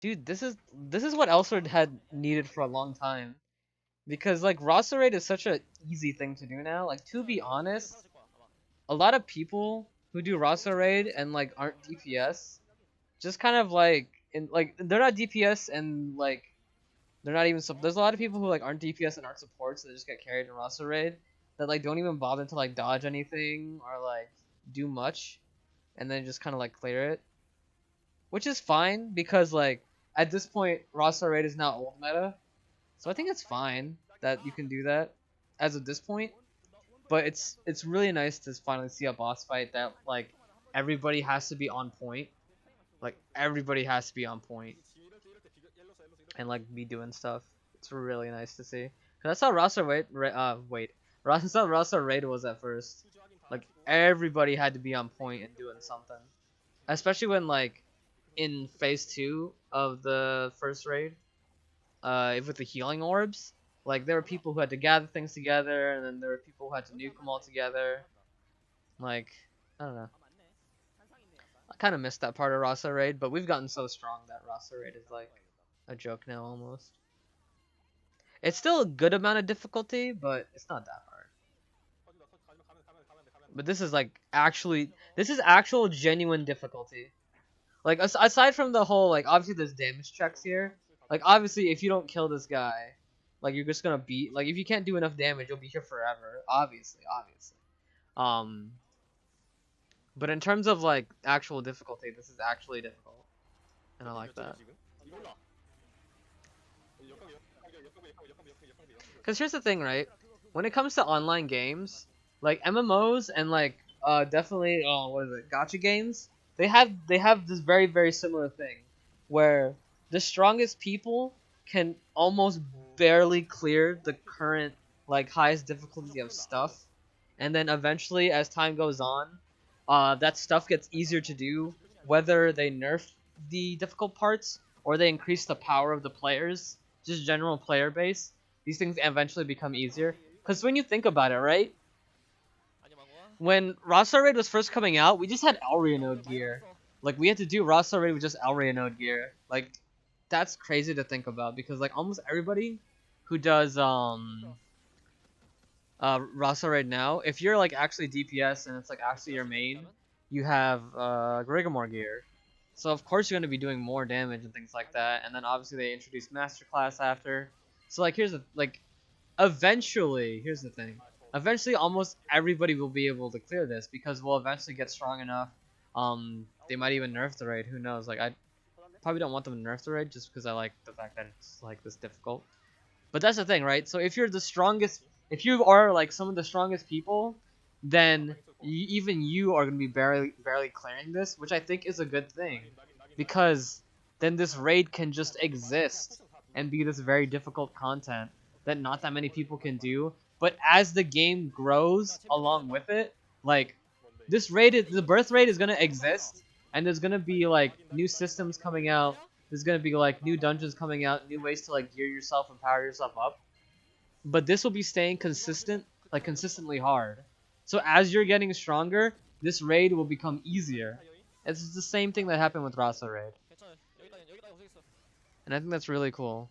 Dude, this is what Elsword had needed for a long time. Because like roster raid is such a easy thing to do now. Like to be honest, a lot of people who do roster raid and like aren't DPS just kind of like in like they're not DPS and like they're not even there's a lot of people who like aren't DPS and aren't supports that just get carried in roster raid that like don't even bother to like dodge anything or like do much and then just kind of like clear it, which is fine because like at this point roster raid is now old meta, so I think it's fine that you can do that as of this point. But it's really nice to finally see a boss fight that like everybody has to be on point. Like everybody has to be on point and like be doing stuff. It's really nice to see. 'Cause that's how that's how Rasa Raid was at first. Like everybody had to be on point and doing something. Especially when like in phase two of the first raid, with the healing orbs, like there were people who had to gather things together, and then there were people who had to nuke them all together. Like I don't know. I kind of missed that part of Rasa Raid, but we've gotten so strong that Rasa Raid is like a joke now almost. It's still a good amount of difficulty, but it's not that hard. But this is like this is actual genuine difficulty. Like aside from the whole like obviously there's damage checks here. Like obviously if you don't kill this guy, like you're just gonna be like if you can't do enough damage, you'll be here forever. Obviously. Um, but in terms of like actual difficulty, this is actually difficult, and I like that. Because here's the thing, right? When it comes to online games, like MMOs and like definitely what is it, gotcha games, they have this very similar thing where the strongest people can almost barely clear the current like highest difficulty of stuff, and then eventually as time goes on, that stuff gets easier to do whether they nerf the difficult parts or they increase the power of the players, just general player base. These things eventually become easier. Because when you think about it, right? When Rockstar Raid was first coming out, we just had Elria node gear. Like, we had to do Rockstar Raid with just Elria node gear. Like, that's crazy to think about because, like, almost everybody who does, Rockstar Raid now, if you're, like, actually DPS and it's, like, actually your main, you have, Grigamore gear. So, of course, you're going to be doing more damage and things like that. And then, obviously, they introduced Masterclass after. So, like, eventually, here's the thing. Eventually, almost everybody will be able to clear this because we'll eventually get strong enough. They might even nerf the raid. Who knows? Like, I probably don't want them to nerf the raid just because I like the fact that it's like this difficult. But that's the thing, right? So if you're the strongest, if you are like some of the strongest people, then even you are gonna be barely clearing this, which I think is a good thing, because then this raid can just exist and be this very difficult content that not that many people can do. But as the game grows along with it, like the birth rate is gonna exist, and there's gonna be like new systems coming out. There's gonna be like new dungeons coming out, new ways to like gear yourself and power yourself up. But this will be staying consistent, like consistently hard. So as you're getting stronger, this raid will become easier. It's the same thing that happened with Rasa raid, and I think that's really cool.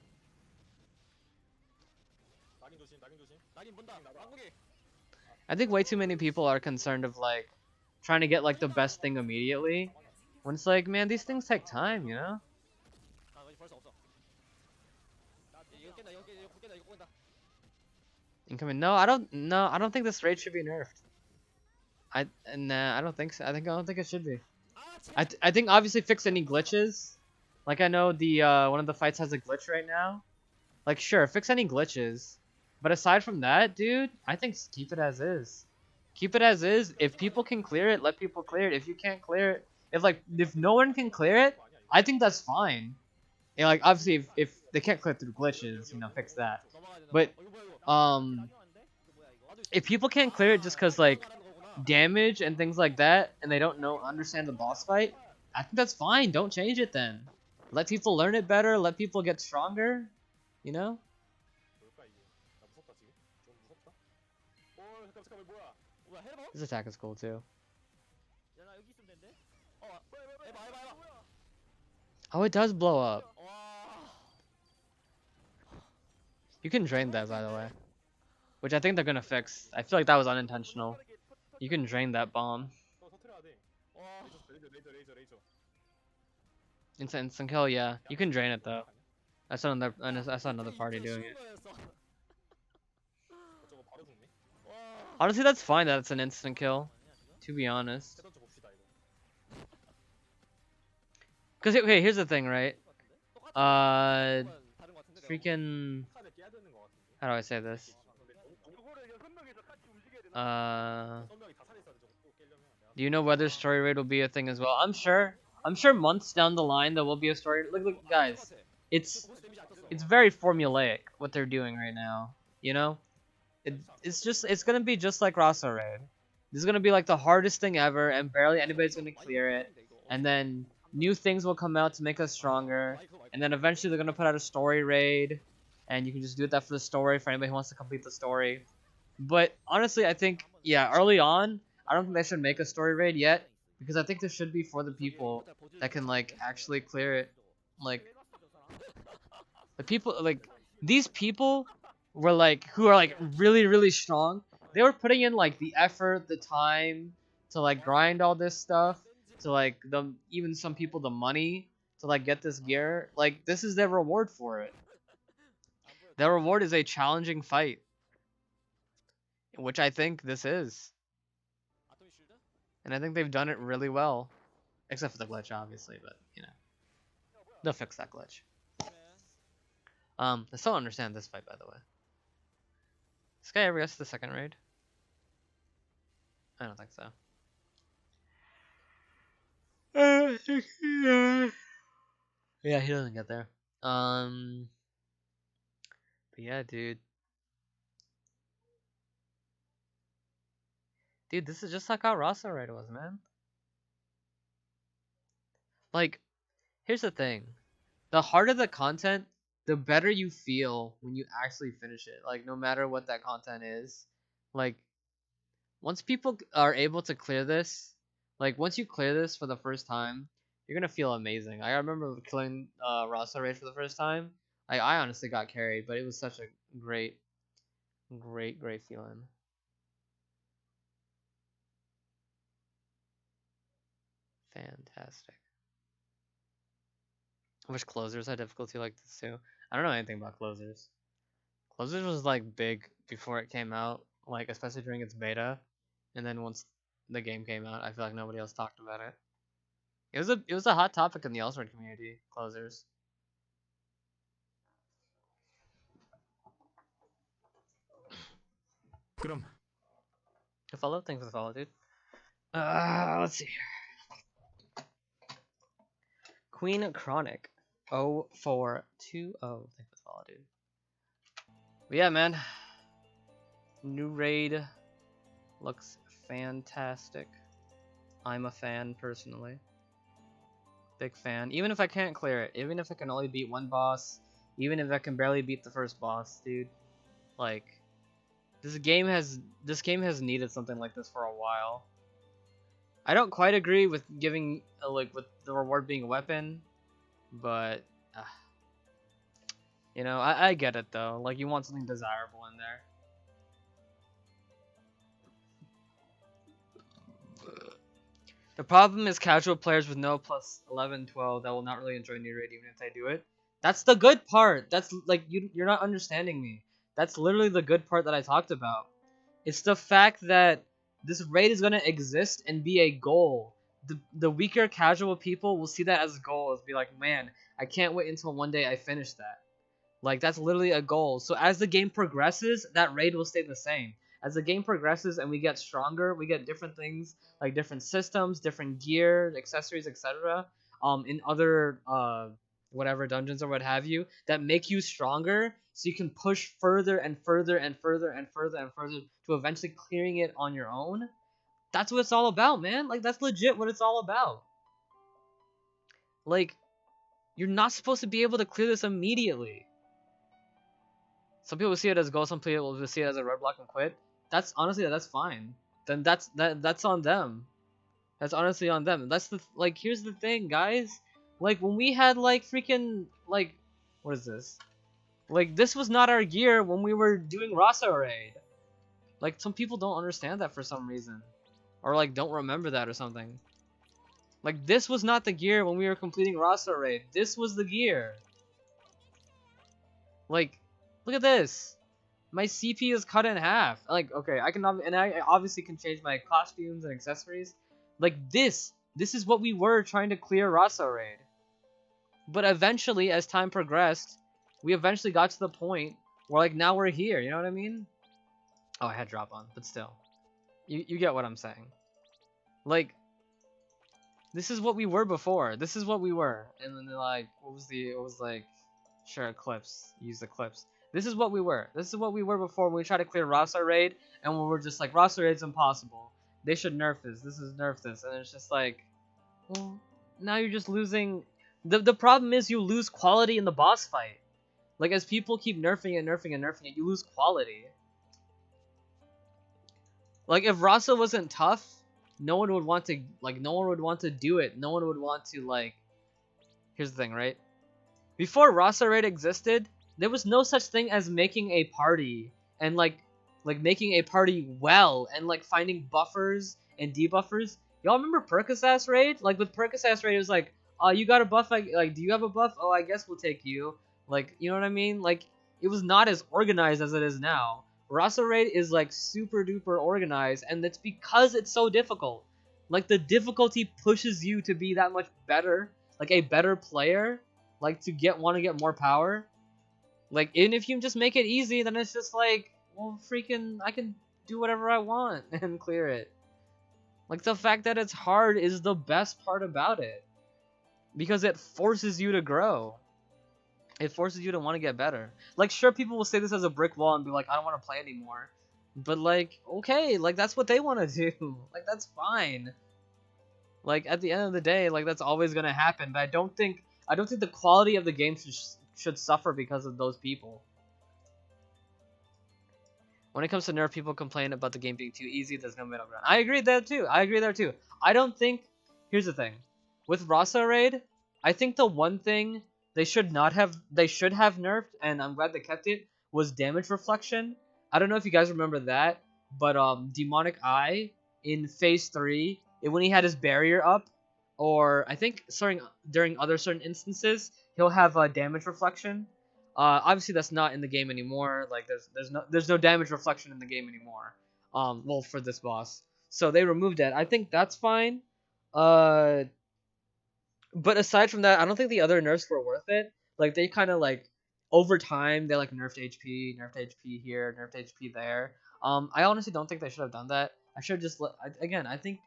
I think way too many people are concerned of like trying to get like the best thing immediately, when it's like, man, these things take time, you know? Incoming. No, I don't. No, I don't think this raid should be nerfed. Nah, I don't think so. I don't think it should be. I think obviously fix any glitches. Like I know the one of the fights has a glitch right now. Like sure, fix any glitches. But aside from that, dude, I think keep it as is. Keep it as is. If people can clear it, let people clear it. If you can't clear it, if no one can clear it, I think that's fine. And like obviously if they can't clear through glitches, fix that. But um if people can't clear it just because like damage and things like that, and they don't know understand the boss fight, I think that's fine. Don't change it then. Let people learn it better. Let people get stronger. You know, his attack is cool too. Oh, it does blow up. You can drain that, by the way. Which I think they're gonna fix. I feel like that was unintentional. You can drain that bomb. Instant kill, yeah. You can drain it though. I saw another party doing it. Honestly, that's fine that it's an instant kill. To be honest. Cause okay, here's the thing, right? Freaking. How do I say this? Do you know whether story raid will be a thing as well? I'm sure. I'm sure months down the line there will be a story. Look, guys. It's very formulaic what they're doing right now. You know, it's gonna be just like Rasa raid. This is gonna be like the hardest thing ever, and barely anybody's gonna clear it. And then new things will come out to make us stronger. And then eventually they're gonna put out a story raid, and you can just do that for the story for anybody who wants to complete the story. But honestly, I think yeah, early on, I don't think they should make a story raid yet because I think this should be for the people that can like actually clear it. Like the people like these people were like who are like really strong. They were putting in like the effort, the time to like grind all this stuff, to like even some people the money to like get this gear. Like this is their reward for it. Their reward is a challenging fight, which I think this is. And I think they've done it really well. Except for the glitch, obviously, but, you know. They'll fix that glitch. I still don't understand this fight, by the way. This guy ever gets to the second raid? I don't think so. Yeah, he doesn't get there. But yeah, dude. Dude, this is just like how Rasa raid was, man. Like, here's the thing. The harder the content, the better you feel when you actually finish it. Like, no matter what that content is. Like, once people are able to clear this, like, once you clear this for the first time, you're gonna feel amazing. I remember killing Rasa Raid for the first time. I honestly got carried, but it was such a great feeling. Fantastic. I wish closers had difficulty like this too. I don't know anything about closers. Closers was like big before it came out, like especially during its beta, and then once the game came out, I feel like nobody else talked about it. It was a hot topic in the Elsword community. Closers. 그럼 The follow? Thanks for the follow, dude. Let's see here. Queen Chronic 0420. Thanks for the follow, dude. But yeah, man. New raid looks fantastic. I'm a fan personally. Big fan. Even if I can't clear it, even if I can only beat one boss, even if I can barely beat the first boss, dude. Like this game has needed something like this for a while. I don't quite agree with giving like with the reward being a weapon, but you know, I get it though. Like you want something desirable in there. The problem is casual players with no plus 11, 12 that will not really enjoy new raid even if they do it. That's the good part. That's like you're not understanding me. That's literally the good part that I talked about. It's the fact that this raid is gonna exist and be a goal. The weaker casual people will see that as a goal, as be like, man, I can't wait until one day I finish that. Like that's literally a goal. So as the game progresses, that raid will stay the same. As the game progresses and we get stronger, we get different things like different systems, different gear, accessories, etc. In other whatever dungeons or what have you that make you stronger, so you can push further and further and further and further and further to eventually clearing it on your own. That's what it's all about, man. Like that's legit what it's all about. Like you're not supposed to be able to clear this immediately. Some people see it as a goal, some people will see it as a roadblock and quit. That's honestly that's fine. Then that's on them. That's honestly on them. That's the like here's the thing, guys. Like when we had like freaking like what is this? Like this was not our gear when we were doing Rasa raid. Like some people don't understand that for some reason, or like don't remember that or something. Like this was not the gear when we were completing Rasa raid. This was the gear. Like, look at this. My CP is cut in half. Like, okay, and I obviously can change my costumes and accessories. Like this is what we were trying to clear Rasa raid. But eventually, as time progressed, we eventually got to the point where like now we're here. You know what I mean? Oh, I had drop on, but still, you get what I'm saying. Like, this is what we were before. This is what we were, and then like, it was like, sure, Eclipse, use Eclipse. This is what we were. This is what we were before when we tried to clear Rasa raid, and we were just like, Rasa raid's impossible. They should nerf this. This is nerf this, and it's just like, well, now you're just losing. The problem is you lose quality in the boss fight. Like as people keep nerfing it, you lose quality. Like if Rasa wasn't tough, no one would want to do it. No one would want to like. Here's the thing, right? Before Rasa raid existed, there was no such thing as making a party and like making a party well and like finding buffers and debuffers. Y'all remember Percocet raid? Like with Percocet raid, it was like, you got a buff? Like, do you have a buff? Oh, I guess we'll take you. Like, you know what I mean? Like, it was not as organized as it is now. Rasa raid is like super duper organized, and it's because it's so difficult. Like the difficulty pushes you to be that much better, like a better player, like to want to get more power. Like, and if you just make it easy, then it's just like, well, freaking, I can do whatever I want and clear it. Like the fact that it's hard is the best part about it, because it forces you to grow. It forces you to want to get better. Like, sure, people will say this as a brick wall and be like, I don't want to play anymore. But, like, okay, like, that's what they want to do. Like, that's fine. Like, at the end of the day, like, that's always going to happen. But I don't think the quality of the game should suffer because of those people. When it comes to nerf, people complain about the game being too easy. There's no middle ground. I agree there, too. I don't think... Here's the thing. With Rasa raid, I think the one thing they should have nerfed, and I'm glad they kept it, was damage reflection. I don't know if you guys remember that, but Demonic Eye in Phase 3, when he had his barrier up, or I think during other certain instances, he'll have damage reflection. Obviously that's not in the game anymore. Like there's no damage reflection in the game anymore. Well, for this boss, so they removed that. I think that's fine. But aside from that, I don't think the other nerfs were worth it. Like they kind of like over time they like nerfed HP here, nerfed HP there. I honestly don't think they should have done that. I should just I think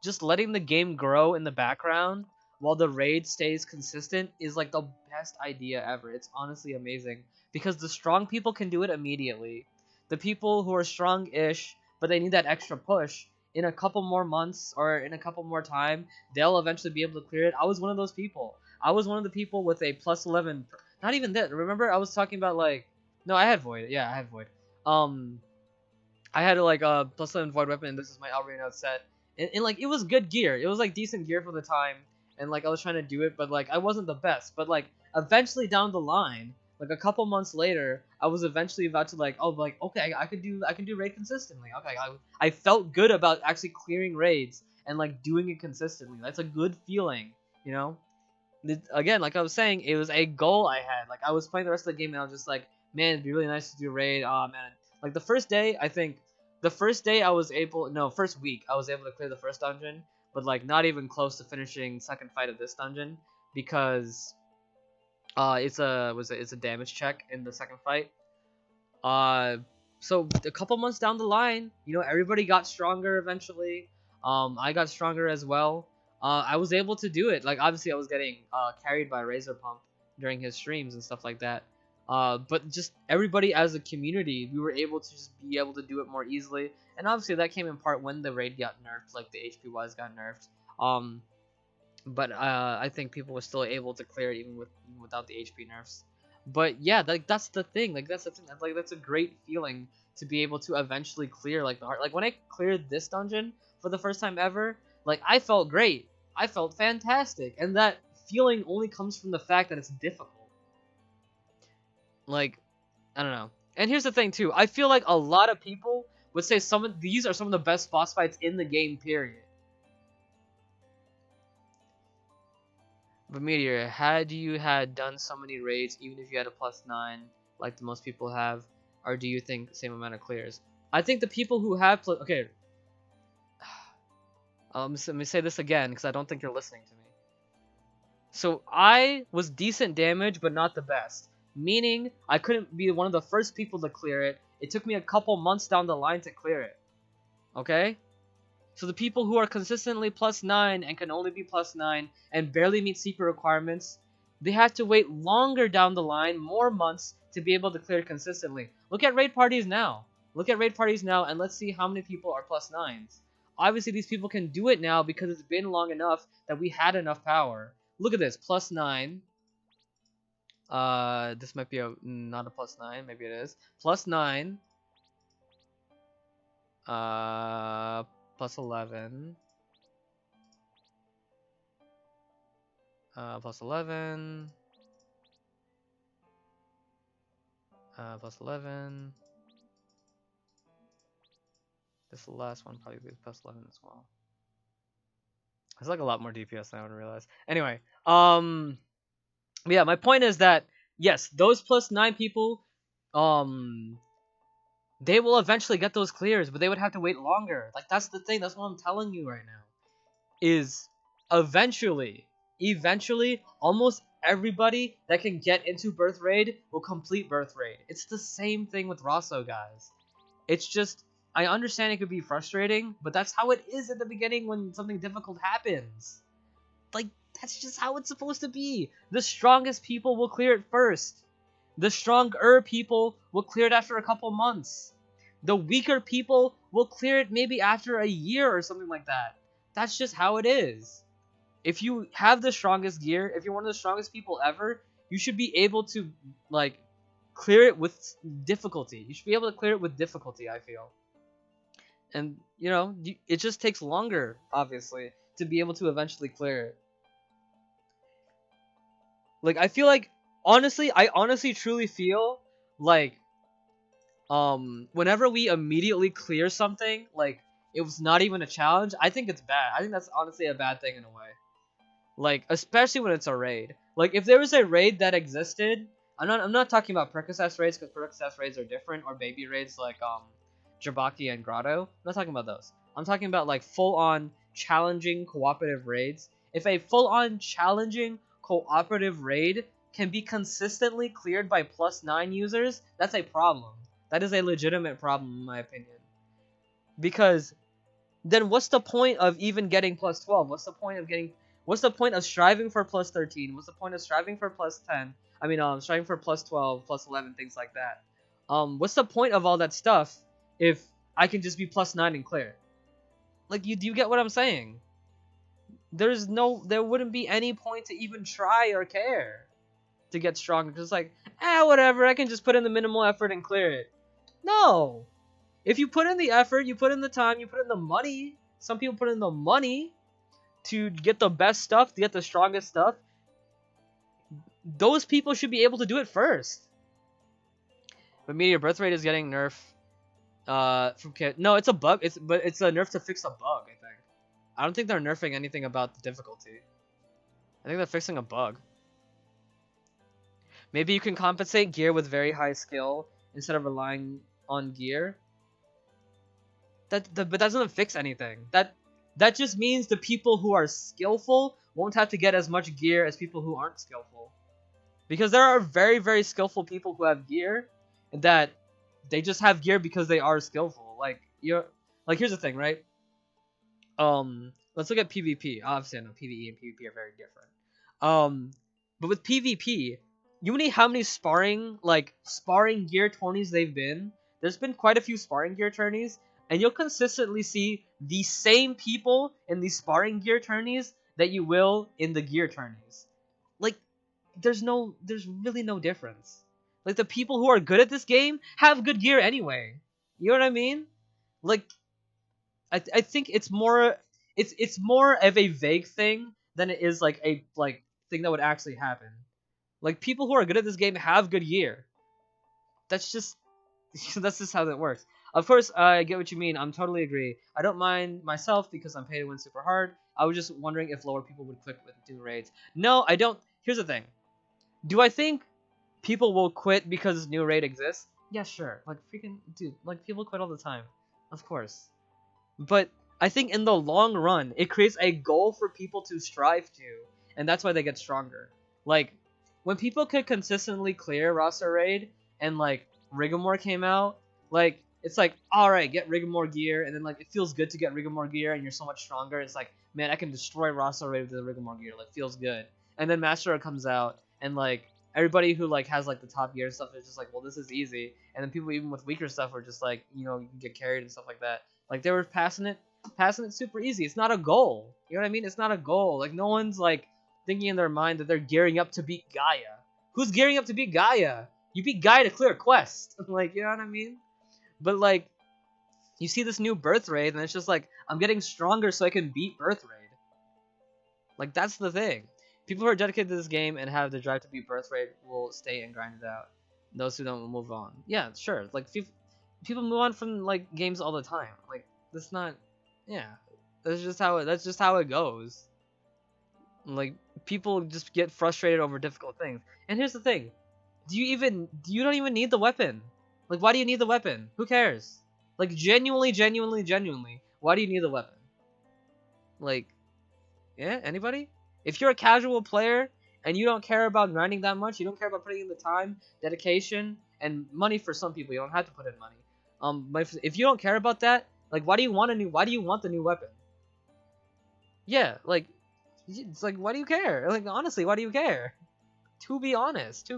just letting the game grow in the background while the raid stays consistent is like the best idea ever. It's honestly amazing because the strong people can do it immediately. The people who are strong-ish but they need that extra push, in a couple more months or in a couple more time, they'll eventually be able to clear it. I was one of those people. I was one of the people with a plus 11. Not even that. Remember, I was talking about like, no, I had Void. Yeah, I had Void. I had like a plus 11 Void weapon, and this is my Alreino set. And like, it was good gear. It was like decent gear for the time, and like I was trying to do it, but like I wasn't the best. But like eventually down the line, like a couple months later, I was eventually about to like, oh, like okay, I can do raid consistently. Okay, I felt good about actually clearing raids and like doing it consistently. That's a good feeling, you know. Again, like I was saying, it was a goal I had. Like I was playing the rest of the game and I was just like, man, it'd be really nice to do raid. Oh man, like the first day, I think the first day first week I was able to clear the first dungeon, but like not even close to finishing second fight of this dungeon because it's a damage check in the second fight. So a couple months down the line, you know, everybody got stronger eventually. I got stronger as well. I was able to do it. Like obviously, I was getting carried by Razor Pump during his streams and stuff like that. But just everybody as a community, we were able to just be able to do it more easily. And obviously, that came in part when the raid got nerfed, like the HP wise got nerfed. But I think people were still able to clear it even without the HP nerfs. But yeah, like that's the thing. Like that's the thing. That's a great feeling to be able to eventually clear like the heart. Like when I cleared this dungeon for the first time ever, like I felt great. I felt fantastic, and that feeling only comes from the fact that it's difficult. Like, I don't know. And here's the thing too. I feel like a lot of people would say some of these are some of the best boss fights in the game, period. But Meteor, had you had done so many raids, even if you had a +9, like the most people have, or do you think the same amount of clears? I think the people who have okay, let me say this again because I don't think you're listening to me. So I was decent damage, but not the best. Meaning I couldn't be one of the first people to clear it. It took me a couple months down the line to clear it. Okay? So the people who are consistently +9 and can only be +9 and barely meet secret requirements, they have to wait longer down the line, more months, to be able to clear it consistently. Look at raid parties now. Look at raid parties now and let's see how many people are +9s. Obviously these people can do it now because it's been long enough that we had enough power. Look at this, +9. This might be not a +9, maybe it is. +9. +11. +11. +11. This is the last one, probably be +11 as well. It's like a lot more DPS than I would realize. Anyway, yeah, my point is that yes, those +9 people, they will eventually get those clears, but they would have to wait longer. Like that's the thing. That's what I'm telling you right now. Is eventually, almost everybody that can get into Birth Raid will complete Birth Raid. It's the same thing with Rosso, guys. It's just, I understand it could be frustrating, but that's how it is at the beginning when something difficult happens. Like, that's just how it's supposed to be. The strongest people will clear it first. The stronger people will clear it after a couple months. The weaker people will clear it maybe after a year or something like that. That's just how it is. If you have the strongest gear, if you're one of the strongest people ever, you should be able to, like, clear it with difficulty. You should be able to clear it with difficulty, I feel. And, you know, it just takes longer, obviously, to be able to eventually clear it. Like, I feel like, I honestly truly feel like, whenever we immediately clear something, like, it was not even a challenge, I think it's bad. I think that's honestly a bad thing in a way. Like, especially when it's a raid. Like, if there was a raid that existed, I'm not talking about Percocet raids, because Percocet raids are different, or baby raids like, Jabaki and Grotto. I'm not talking about those. I'm talking about, like, full-on challenging cooperative raids. If a full-on challenging cooperative raid can be consistently cleared by +9 users, that's a problem. That is a legitimate problem, in my opinion. Because then what's the point of even getting +12? What's the point of striving for +13? What's the point of striving for +10? I mean, striving for +12, +11, things like that. What's the point of all that stuff if I can just be +9 and clear? Like, do you get what I'm saying? There wouldn't be any point to even try or care to get stronger. Just like, whatever, I can just put in the minimal effort and clear it. No! If you put in the effort, you put in the time, you put in the money. Some people put in the money to get the best stuff, to get the strongest stuff. Those people should be able to do it first. But Meteor Birth Rate is getting nerfed. From kit. No, it's a bug. But it's a nerf to fix a bug, I think. I don't think they're nerfing anything about the difficulty. I think they're fixing a bug. Maybe you can compensate gear with very high skill instead of relying on gear. But that doesn't fix anything. That just means the people who are skillful won't have to get as much gear as people who aren't skillful. Because there are very, very skillful people who have gear that they just have gear because they are skillful. Like, here's the thing, right? Let's look at PvP. Obviously, I know PvE and PvP are very different. But with PvP, you know how many sparring gear tourneys they've been? There's been quite a few sparring gear tourneys, and you'll consistently see the same people in these sparring gear tourneys that you will in the gear tourneys. Like, there's really no difference. Like, the people who are good at this game have good gear anyway. You know what I mean? Like, I think it's more of a vague thing than it is like thing that would actually happen. Like, people who are good at this game have good gear. That's just that's just how that works. Of course, I get what you mean. I'm totally agree. I don't mind myself because I'm paid to win super hard. I was just wondering if lower people would quit with do raids. No, I don't. Here's the thing. Do I think people will quit because new raid exists? Yeah, sure. Like, freaking dude, like, people quit all the time. Of course. But I think in the long run, it creates a goal for people to strive to, and that's why they get stronger. Like, when people could consistently clear Rasa Raid, and like Rigomore came out, like, it's like, alright, get Rigomore gear, and then like it feels good to get Rigomore gear, and you're so much stronger. It's like, man, I can destroy Rasa Raid with the Rigomore gear. Like, feels good. And then Master comes out, and like everybody who like has like the top gear and stuff is just like, well, this is easy. And then people even with weaker stuff are just like, you know, you can get carried and stuff like that. Like, they were passing it super easy. It's not a goal. You know what I mean? It's not a goal. Like, no one's like thinking in their mind that they're gearing up to beat Gaia. Who's gearing up to beat Gaia? You beat Gaia to clear a quest. Like, you know what I mean? But like, you see this new birth raid, and it's just like, I'm getting stronger so I can beat birth raid. Like, that's the thing. People who are dedicated to this game and have the drive to beat birth raid will stay and grind it out. Those who don't will move on. Yeah, sure. Like, people move on from like games all the time. Like, that's not. Yeah, that's just how it goes. Like, people just get frustrated over difficult things. And here's the thing: you don't even need the weapon. Like, why do you need the weapon? Who cares? Like, genuinely, why do you need the weapon? Like, yeah, anybody? If you're a casual player and you don't care about grinding that much, you don't care about putting in the time, dedication, and money for some people. You don't have to put in money. But if you don't care about that, like, why do you want the new weapon? Yeah, like, it's like, why do you care? Like, honestly, why do you care? To be honest.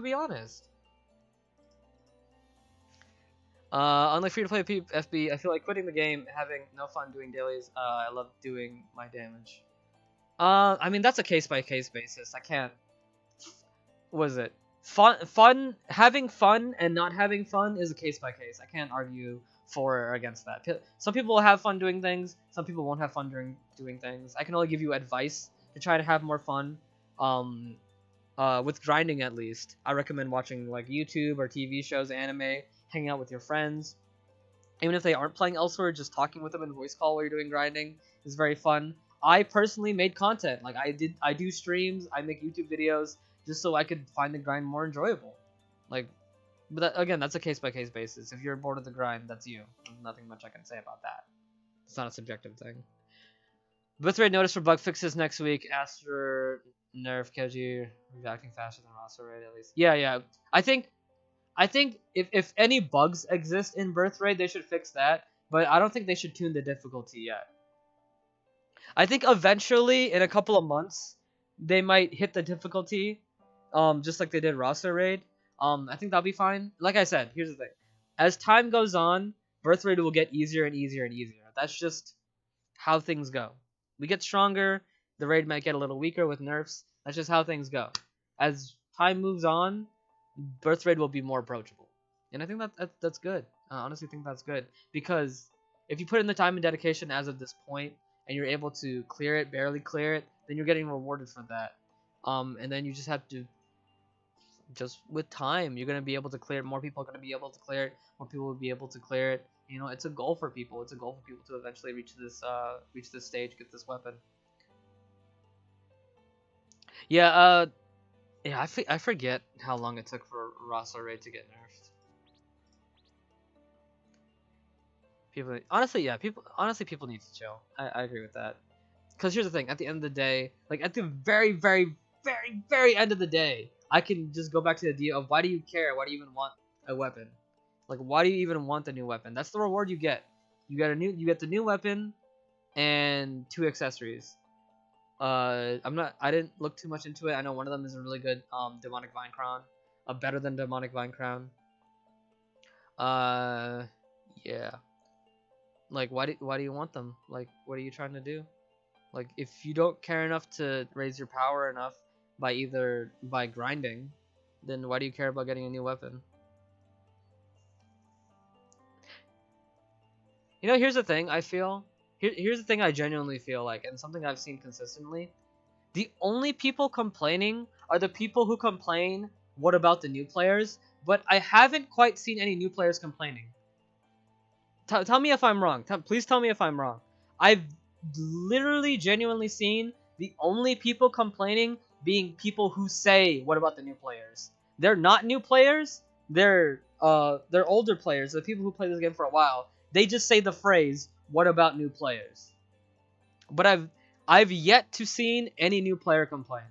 Unlike free-to-play FB, I feel like quitting the game, having no fun doing dailies. I love doing my damage. I mean, that's a case-by-case basis. I can't. What is it? Having fun and not having fun is a case-by-case. I can't argue for or against that. Some people will have fun doing things. Some people won't have fun doing things. I can only give you advice to try to have more fun. With grinding at least, I recommend watching like YouTube or TV shows, anime, hanging out with your friends. Even if they aren't playing elsewhere, just talking with them in voice call while you're doing grinding is very fun. I personally made content. Like, I do streams, I make YouTube videos just so I could find the grind more enjoyable. Like, but again, that's a case-by-case basis. If you're bored of the grind, that's you. There's nothing much I can say about that. It's not a subjective thing. Birthright notice for bug fixes next week. Aster nerf Keji reacting faster than Ross already, at least. Yeah. I think if any bugs exist in Birthright, they should fix that. But I don't think they should tune the difficulty yet. I think eventually, in a couple of months, they might hit the difficulty, just like they did Roster Raid. I think that'll be fine. Like I said, here's the thing: as time goes on, Birth Raid will get easier and easier and easier. That's just how things go. We get stronger, the raid might get a little weaker with nerfs. That's just how things go. As time moves on, Birth Raid will be more approachable, and I think that's good. I honestly think that's good, because if you put in the time and dedication as of this point, and you're able to clear it, barely clear it, then you're getting rewarded for that. And then you just have to, just with time, you're gonna be able to clear it. More people are gonna be able to clear it. More people will be able to clear it. You know, it's a goal for people. It's a goal for people to eventually reach this stage, get this weapon. Yeah. Yeah. I forget how long it took for Rasa Raid to get nerfed. People honestly need to chill. I agree with that. Because here's the thing: at the end of the day, like at the very, very, very, very end of the day, I can just go back to the idea of, why do you care? Why do you even want a weapon? Like, why do you even want the new weapon? That's the reward you get. You get the new weapon and 2 accessories. I didn't look too much into it. I know one of them is a really good demonic vine crown, better than demonic vine crown. Yeah. Like, why do you want them? Like, what are you trying to do? Like, if you don't care enough to raise your power enough by grinding, then why do you care about getting a new weapon? You know, here's the thing I feel. Here's the thing I genuinely feel like, and something I've seen consistently. The only people complaining are the people who complain, what about the new players? But I haven't quite seen any new players complaining. Tell me if I'm wrong. Please tell me if I'm wrong. I've literally genuinely seen the only people complaining being people who say, what about the new players? They're not new players. They're older players, the people who play this game for a while. They just say the phrase, what about new players? But I've yet to seen any new player complain.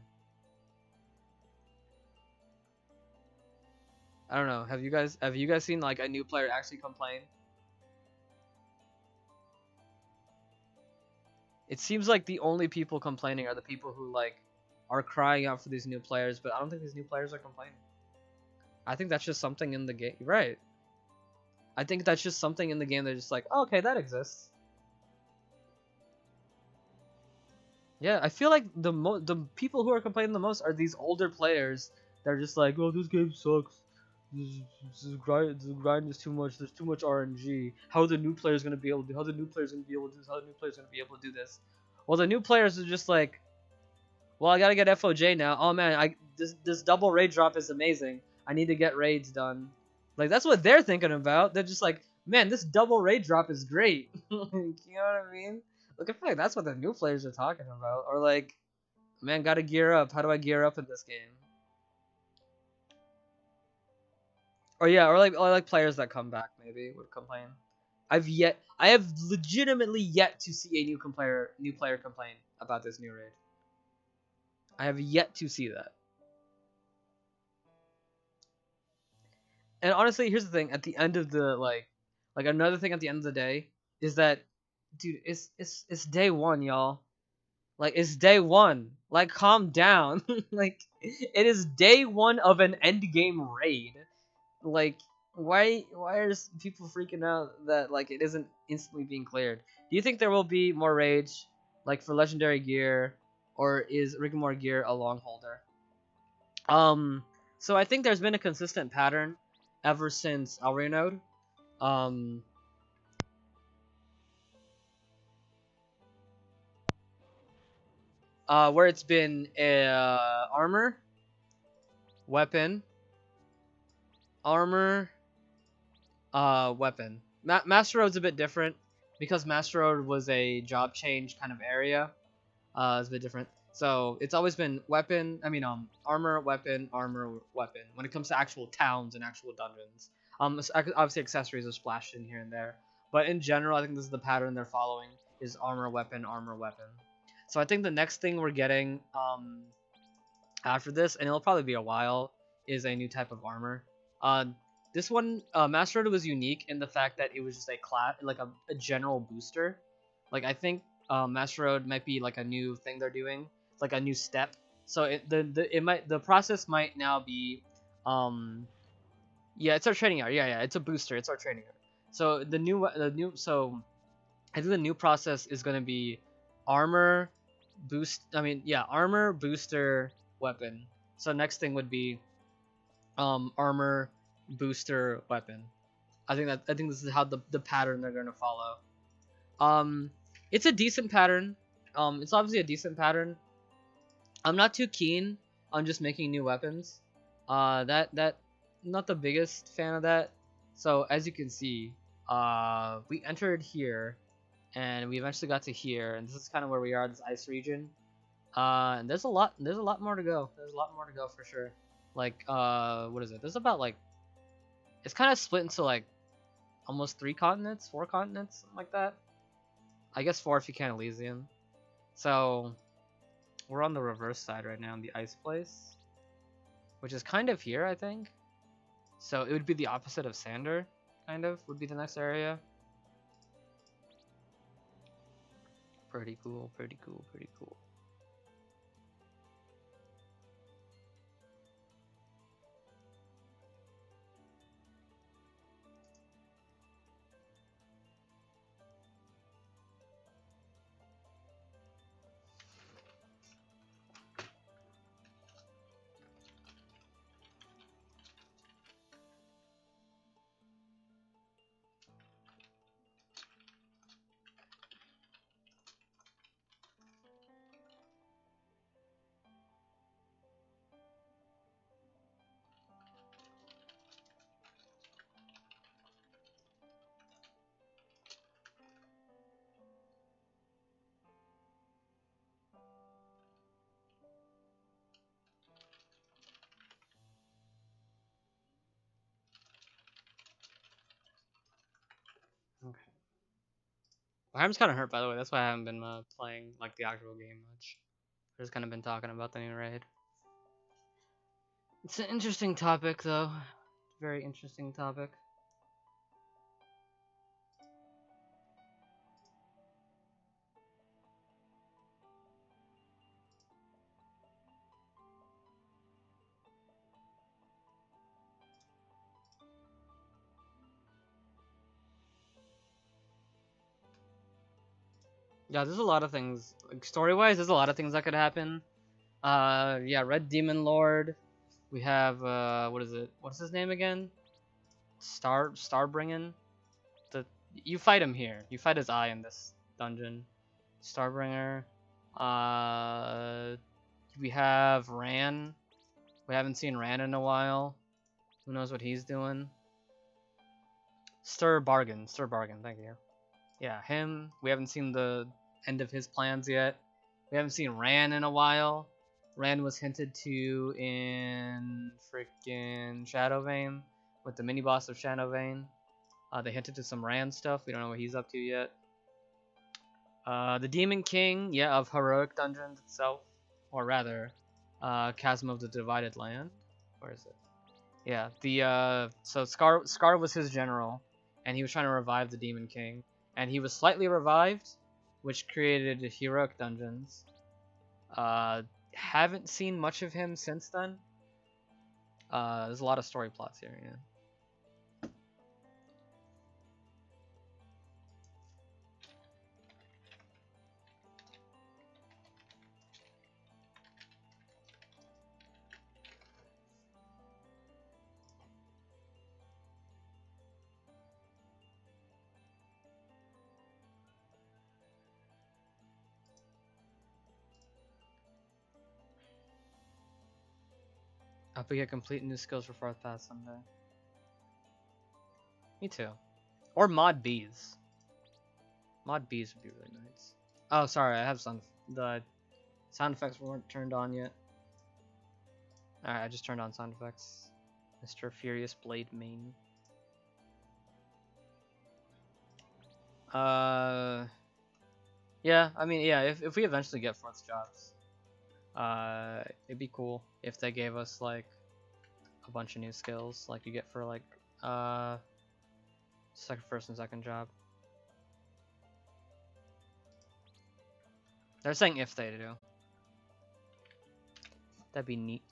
I don't know. Have you guys seen like a new player actually complain? It seems like the only people complaining are the people who like are crying out for these new players, but I don't think these new players are complaining. I think that's just something in the game, right? I think that's just something in the game. They're just like, oh, okay, that exists. Yeah, I feel like the people who are complaining the most are these older players. They're just like, oh, this game sucks. The grind is too much. There's too much RNG. How are the new players gonna be able to do? How are the new players gonna be able to do this? How are the new players gonna be able to do this? Well, the new players are just like, well, I gotta get FOJ now. Oh man, this double raid drop is amazing. I need to get raids done. Like that's what they're thinking about. They're just like, man, this double raid drop is great. You know what I mean? Like I feel like that's what the new players are talking about. Or like, man, gotta gear up. How do I gear up in this game? Or yeah, or like players that come back maybe would complain. I have legitimately yet to see a new player complain about this new raid. I have yet to see that. And honestly, here's the thing: at the end of the like another thing at the end of the day is that, dude, it's day one, y'all. Like it's day one. Like calm down. Like it is day one of an end game raid. Like why are people freaking out that like it isn't instantly being cleared? Do you think there will be more raids like for legendary gear, or is Rigmore gear a long holder? Um, so I think there's been a consistent pattern ever since Alrenode. Um, where it's been armor, weapon, armor, weapon. Master Road's a bit different because Master Road was a job change kind of area. It's a bit different. So it's always been weapon. I mean, armor, weapon, armor, weapon. When it comes to actual towns and actual dungeons, obviously accessories are splashed in here and there. But in general, I think this is the pattern they're following: is armor, weapon, armor, weapon. So I think the next thing we're getting, after this, and it'll probably be a while, is a new type of armor. Uh, this one, Master Road was unique in the fact that it was just a class, like a general booster. Like I think Master Road might be like a new thing they're doing, like a new step. So the process might now be, yeah, it's our training art. Yeah, it's a booster. It's our training art. So so I think the new process is gonna be armor, boost. I mean, yeah, armor, booster, weapon. So next thing would be armor, booster, weapon. I think this is how the pattern they're gonna follow. Um, it's a decent pattern. It's obviously a decent pattern. I'm not too keen on just making new weapons. That not the biggest fan of that. So as you can see, we entered here, and we eventually got to here, and this is kind of where we are, this ice region. And there's a lot more to go. There's a lot more to go for sure. Like, what is it? There's about like, it's kind of split into like almost 3 continents, 4 continents, something like that. I guess 4 if you count Elysium. So we're on the reverse side right now in the ice place, which is kind of here, I think. So it would be the opposite of Sander, kind of, would be the next area. Pretty cool, pretty cool, pretty cool. My arm's kind of hurt, by the way. That's why I haven't been playing like the actual game much. I've just kind of been talking about the new raid. It's an interesting topic, though. Very interesting topic. Yeah, there's a lot of things. Like, story-wise, there's a lot of things that could happen. Yeah, Red Demon Lord. We have what is it? What's his name again? Starbringen. You fight him here. You fight his eye in this dungeon. Starbringer. We have Ran. We haven't seen Ran in a while. Who knows what he's doing? Stir Bargain. Thank you. Yeah, him. We haven't seen the end of his plans yet. We haven't seen Ran in a while. Ran was hinted to in freaking Shadowvane with the mini boss of Shadowvane. They hinted to some Ran stuff. We don't know what he's up to yet. The Demon King, yeah, of Heroic Dungeons itself, or rather, Chasm of the Divided Land. Where is it? Yeah, so Scar was his general, and he was trying to revive the Demon King, and he was slightly revived, which created Heroic Dungeons. Haven't seen much of him since then. There's a lot of story plots here, yeah. I hope we get complete new skills for Fourth Path someday. Me too. Or mod bees. Mod bees would be really nice. Oh, sorry, I have the sound effects weren't turned on yet. Alright, I just turned on sound effects. Mr. Furious Blade Main. Yeah, I mean, yeah, if we eventually get fourth jobs, it'd be cool if they gave us, like, a bunch of new skills, like you get for, like, first and second job. They're saying if they do. That'd be neat.